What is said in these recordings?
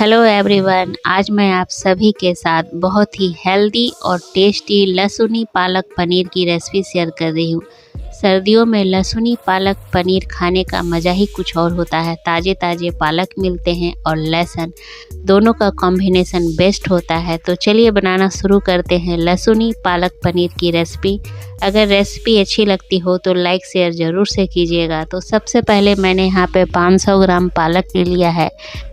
Hello everyone, आज मैं आप सभी के साथ बहुत ही हेल्दी और टेस्टी लहसुनी पालक पनीर की रेसिपी शेयर कर रही हूँ। सर्दियों में लहसुनी पालक पनीर खाने का मज़ा ही कुछ और होता है। ताज़े ताज़े पालक मिलते हैं और लहसुन, दोनों का कॉम्बिनेशन बेस्ट होता है। तो चलिए बनाना शुरू करते हैं लहसुनी पालक पनीर की रेसिपी। अगर रेसिपी अच्छी लगती हो तो लाइक शेयर ज़रूर से कीजिएगा। तो सबसे पहले मैंने यहाँ पे 500 ग्राम पालक ले लिया है,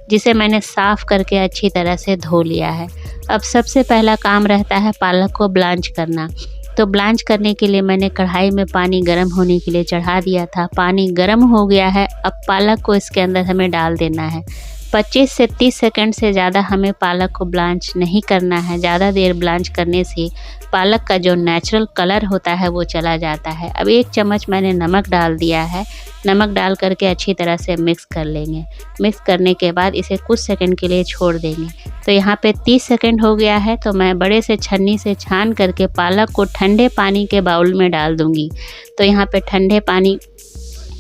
जिसे मैंने साफ़ करके अच्छी तरह से धो लिया है। अब सबसे पहला काम रहता है पालक को ब्लांच करना। तो ब्लांच करने के लिए मैंने कढ़ाई में पानी गर्म होने के लिए चढ़ा दिया था। पानी गर्म हो गया है। अब पालक को इसके अंदर हमें डाल देना है। 25 से 30 सेकंड से ज़्यादा हमें पालक को ब्लांच नहीं करना है। ज़्यादा देर ब्लांच करने से पालक का जो नेचुरल कलर होता है वो चला जाता है। अब 1 चम्मच मैंने नमक डाल दिया है। नमक डाल करके अच्छी तरह से मिक्स कर लेंगे। मिक्स करने के बाद इसे कुछ सेकंड के लिए छोड़ देंगे। तो यहाँ पे 30 सेकंड हो गया है। तो मैं बड़े से छन्नी से छान करके पालक को ठंडे पानी के बाउल में डाल दूँगी। तो यहाँ पे ठंडे पानी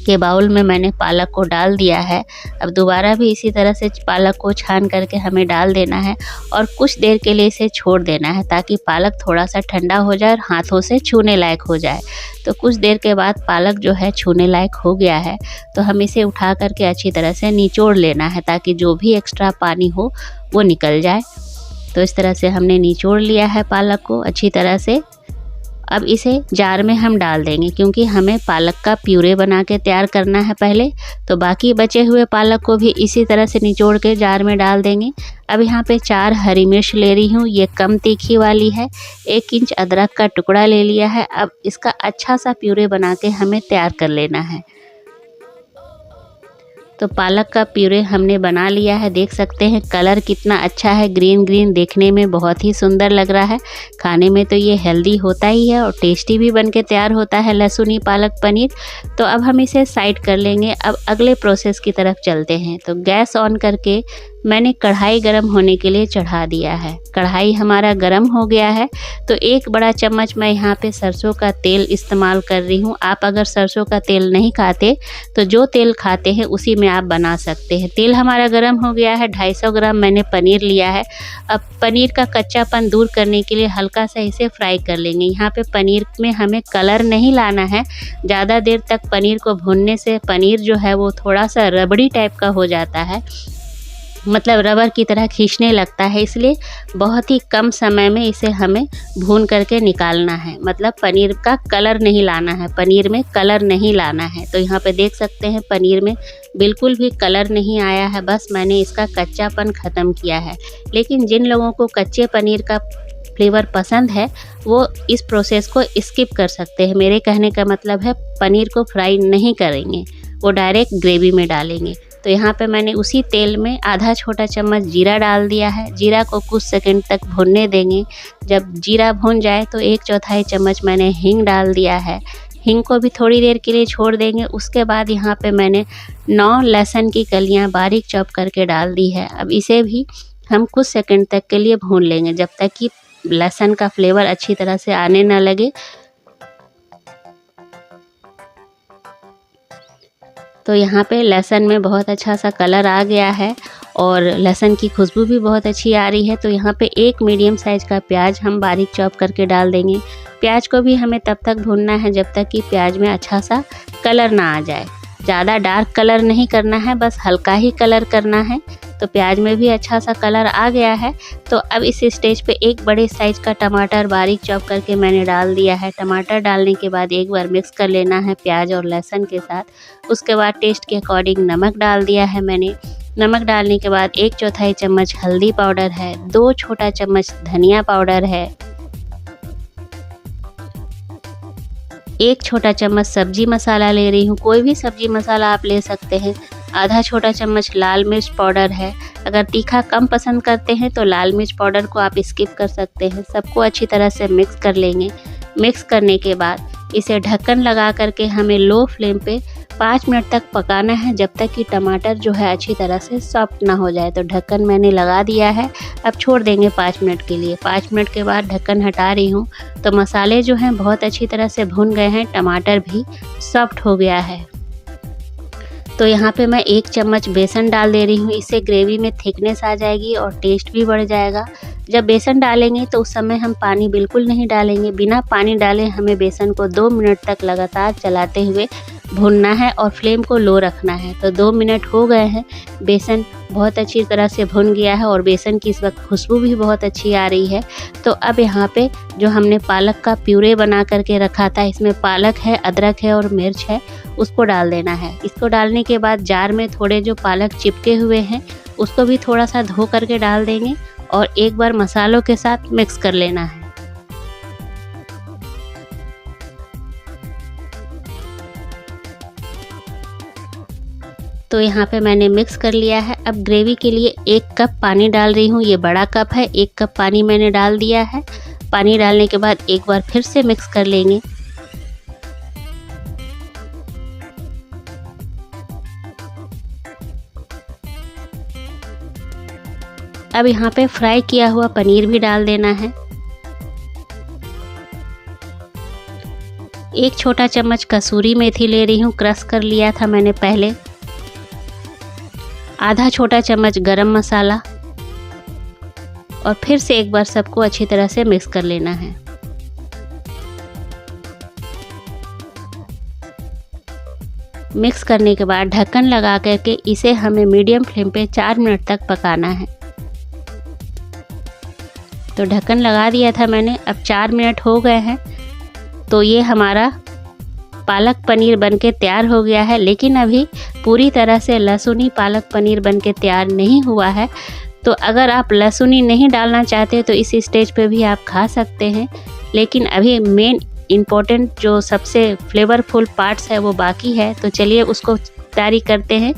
के बाउल में मैंने पालक को डाल दिया है। अब दोबारा भी इसी तरह से पालक को छान करके हमें डाल देना है और कुछ देर के लिए इसे छोड़ देना है, ताकि पालक थोड़ा सा ठंडा हो जाए और हाथों से छूने लायक हो जाए। तो कुछ देर के बाद पालक जो है छूने लायक हो गया है। तो हम इसे उठा करके अच्छी तरह से निचोड़ लेना है, ताकि जो भी एक्स्ट्रा पानी हो वो निकल जाए। तो इस तरह से हमने निचोड़ लिया है पालक को अच्छी तरह से। अब इसे जार में हम डाल देंगे, क्योंकि हमें पालक का प्यूरे बना के तैयार करना है पहले। तो बाकी बचे हुए पालक को भी इसी तरह से निचोड़ के जार में डाल देंगे। अब यहाँ पे 4 हरी मिर्च ले रही हूँ, ये कम तीखी वाली है। 1 इंच अदरक का टुकड़ा ले लिया है। अब इसका अच्छा सा प्यूरे बना के हमें तैयार कर लेना है। तो पालक का प्यूरे हमने बना लिया है। देख सकते हैं कलर कितना अच्छा है, ग्रीन ग्रीन, देखने में बहुत ही सुंदर लग रहा है। खाने में तो ये हेल्दी होता ही है और टेस्टी भी बन के तैयार होता है लहसुनी पालक पनीर। तो अब हम इसे साइड कर लेंगे। अब अगले प्रोसेस की तरफ चलते हैं। तो गैस ऑन करके मैंने कढ़ाई गरम होने के लिए चढ़ा दिया है। कढ़ाई हमारा गरम हो गया है। तो 1 बड़ा चम्मच मैं यहाँ पे सरसों का तेल इस्तेमाल कर रही हूँ। आप अगर सरसों का तेल नहीं खाते तो जो तेल खाते हैं उसी में आप बना सकते हैं। तेल हमारा गरम हो गया है। 250 ग्राम मैंने पनीर लिया है। अब पनीर का कच्चापन दूर करने के लिए हल्का सा इसे फ्राई कर लेंगे। यहाँ पे पनीर में हमें कलर नहीं लाना है। ज़्यादा देर तक पनीर को भूनने से पनीर जो है वो थोड़ा सा रबड़ी टाइप का हो जाता है, मतलब रबर की तरह खींचने लगता है। इसलिए बहुत ही कम समय में इसे हमें भून करके निकालना है। मतलब पनीर का कलर नहीं लाना है, पनीर में कलर नहीं लाना है। तो यहाँ पे देख सकते हैं पनीर में बिल्कुल भी कलर नहीं आया है, बस मैंने इसका कच्चापन ख़त्म किया है। लेकिन जिन लोगों को कच्चे पनीर का फ्लेवर पसंद है वो इस प्रोसेस को स्किप कर सकते हैं। मेरे कहने का मतलब है पनीर को फ्राई नहीं करेंगे, वो डायरेक्ट ग्रेवी में डालेंगे। तो यहाँ पे मैंने उसी तेल में आधा छोटा चम्मच जीरा डाल दिया है। जीरा को कुछ सेकंड तक भूनने देंगे। जब जीरा भून जाए तो 1/4 चम्मच मैंने हींग डाल दिया है। हींग को भी थोड़ी देर के लिए छोड़ देंगे। उसके बाद यहाँ पे मैंने 9 लहसुन की कलियाँ बारीक चॉप करके डाल दी है। अब इसे भी हम कुछ सेकंड तक के लिए भून लेंगे, जब तक कि लहसुन का फ्लेवर अच्छी तरह से आने ना लगे। तो यहाँ पे लहसुन में बहुत अच्छा सा कलर आ गया है और लहसुन की खुशबू भी बहुत अच्छी आ रही है। तो यहाँ पे 1 मीडियम साइज़ का प्याज हम बारीक चॉप करके डाल देंगे। प्याज को भी हमें तब तक भूनना है जब तक कि प्याज में अच्छा सा कलर ना आ जाए। ज़्यादा डार्क कलर नहीं करना है, बस हल्का ही कलर करना है। तो प्याज में भी अच्छा सा कलर आ गया है। तो अब इस स्टेज पे 1 बड़े साइज़ का टमाटर बारीक चॉप करके मैंने डाल दिया है। टमाटर डालने के बाद एक बार मिक्स कर लेना है प्याज और लहसुन के साथ। उसके बाद टेस्ट के अकॉर्डिंग नमक डाल दिया है मैंने। नमक डालने के बाद 1/4 चम्मच हल्दी पाउडर है, 2 छोटा चम्मच धनिया पाउडर है, 1 छोटा चम्मच सब्जी मसाला ले रही हूँ। कोई भी सब्जी मसाला आप ले सकते हैं। आधा छोटा चम्मच लाल मिर्च पाउडर है। अगर तीखा कम पसंद करते हैं तो लाल मिर्च पाउडर को आप स्किप कर सकते हैं। सबको अच्छी तरह से मिक्स कर लेंगे। मिक्स करने के बाद इसे ढक्कन लगा करके हमें लो फ्लेम पे 5 मिनट तक पकाना है, जब तक कि टमाटर जो है अच्छी तरह से सॉफ्ट ना हो जाए। तो ढक्कन मैंने लगा दिया है। अब छोड़ देंगे 5 मिनट के लिए। 5 मिनट के बाद ढक्कन हटा रही हूँ। तो मसाले जो हैं बहुत अच्छी तरह से भुन गए हैं, टमाटर भी सॉफ्ट हो गया है। तो यहाँ पे मैं 1 चम्मच बेसन डाल दे रही हूँ। इससे ग्रेवी में थिकनेस आ जाएगी और टेस्ट भी बढ़ जाएगा। जब बेसन डालेंगे तो उस समय हम पानी बिल्कुल नहीं डालेंगे। बिना पानी डाले हमें बेसन को 2 मिनट तक लगातार चलाते हुए भूनना है और फ्लेम को लो रखना है। तो 2 मिनट हो गए हैं, बेसन बहुत अच्छी तरह से भुन गया है और बेसन की इस वक्त खुशबू भी बहुत अच्छी आ रही है। तो अब यहाँ पे जो हमने पालक का प्यूरे बना करके रखा था, इसमें पालक है, अदरक है और मिर्च है, उसको डाल देना है। इसको डालने के बाद जार में थोड़े जो पालक चिपके हुए हैं उसको भी थोड़ा सा धो करके डाल देंगे और एक बार मसालों के साथ मिक्स कर लेना है। तो यहाँ पे मैंने मिक्स कर लिया है। अब ग्रेवी के लिए 1 कप पानी डाल रही हूँ। ये बड़ा कप है, 1 कप पानी मैंने डाल दिया है। पानी डालने के बाद एक बार फिर से मिक्स कर लेंगे। अब यहाँ पे फ्राई किया हुआ पनीर भी डाल देना है। 1 छोटा चम्मच कसूरी मेथी ले रही हूँ, क्रश कर लिया था मैंने पहले। आधा छोटा चम्मच गरम मसाला और फिर से एक बार सबको अच्छी तरह से मिक्स कर लेना है। मिक्स करने के बाद ढक्कन लगा करके इसे हमें मीडियम फ्लेम पे 4 मिनट तक पकाना है। तो ढक्कन लगा दिया था मैंने, अब 4 मिनट हो गए हैं। तो ये हमारा पालक पनीर बनके तैयार हो गया है, लेकिन अभी पूरी तरह से लहसुनी पालक पनीर बनके तैयार नहीं हुआ है। तो अगर आप लहसुनी नहीं डालना चाहते तो इस स्टेज पे भी आप खा सकते हैं, लेकिन अभी मेन इम्पोर्टेंट जो सबसे फ्लेवरफुल पार्ट्स है वो बाकी है। तो चलिए उसको तैयारी करते हैं।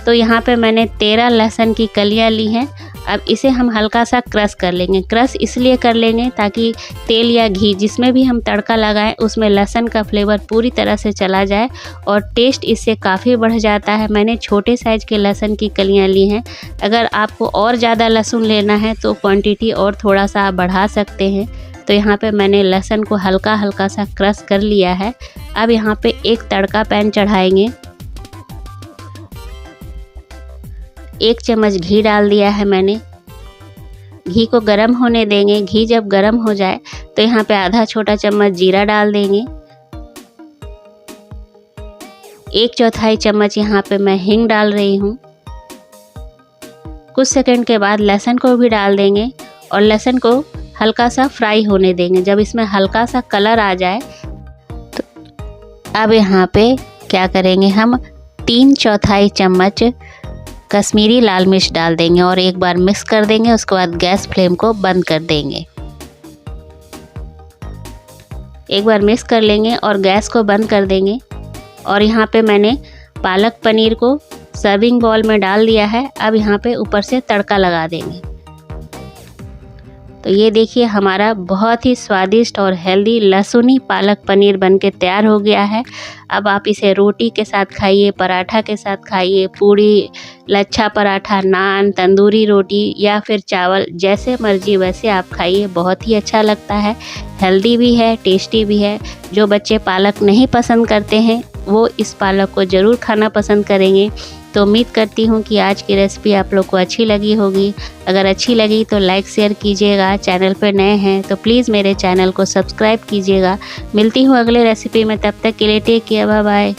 तो यहाँ पे मैंने 13 लहसुन की कलियाँ ली हैं। अब इसे हम हल्का सा क्रश कर लेंगे। क्रश इसलिए कर लेंगे ताकि तेल या घी जिसमें भी हम तड़का लगाएं उसमें लहसुन का फ्लेवर पूरी तरह से चला जाए और टेस्ट इससे काफ़ी बढ़ जाता है। मैंने छोटे साइज़ के लहसुन की कलियां ली हैं। अगर आपको और ज़्यादा लहसुन लेना है तो क्वांटिटी और थोड़ा सा आप बढ़ा सकते हैं। तो यहाँ पे मैंने लहसुन को हल्का हल्का सा क्रश कर लिया है। अब यहाँ पे एक तड़का पैन चढ़ाएंगे। 1 चम्मच घी डाल दिया है मैंने। घी को गरम होने देंगे। घी जब गरम हो जाए तो यहाँ पे आधा छोटा चम्मच जीरा डाल देंगे। 1/4 चम्मच यहाँ पे मैं हींग डाल रही हूँ। कुछ सेकंड के बाद लहसुन को भी डाल देंगे और लहसुन को हल्का सा फ्राई होने देंगे। जब इसमें हल्का सा कलर आ जाए तो अब यहाँ पे क्या करेंगे, हम 3/4 चम्मच कश्मीरी लाल मिर्च डाल देंगे और एक बार मिक्स कर देंगे। उसके बाद गैस फ्लेम को बंद कर देंगे। एक बार मिक्स कर लेंगे और गैस को बंद कर देंगे। और यहाँ पे मैंने पालक पनीर को सर्विंग बाउल में डाल दिया है। अब यहाँ पे ऊपर से तड़का लगा देंगे। तो ये देखिए हमारा बहुत ही स्वादिष्ट और हेल्दी लहसुनी पालक पनीर बनके तैयार हो गया है। अब आप इसे रोटी के साथ खाइए, पराठा के साथ खाइए, पूड़ी, लच्छा पराठा, नान, तंदूरी रोटी या फिर चावल, जैसे मर्जी वैसे आप खाइए। बहुत ही अच्छा लगता है, हेल्दी भी है, टेस्टी भी है। जो बच्चे पालक नहीं पसंद करते हैं वो इस पालक को ज़रूर खाना पसंद करेंगे। तो उम्मीद करती हूँ कि आज की रेसिपी आप लोग को अच्छी लगी होगी। अगर अच्छी लगी तो लाइक शेयर कीजिएगा। चैनल पर नए हैं तो प्लीज़ मेरे चैनल को सब्सक्राइब कीजिएगा। मिलती हूँ अगले रेसिपी में, तब तक के लिए टेक केयर, बाय बाय।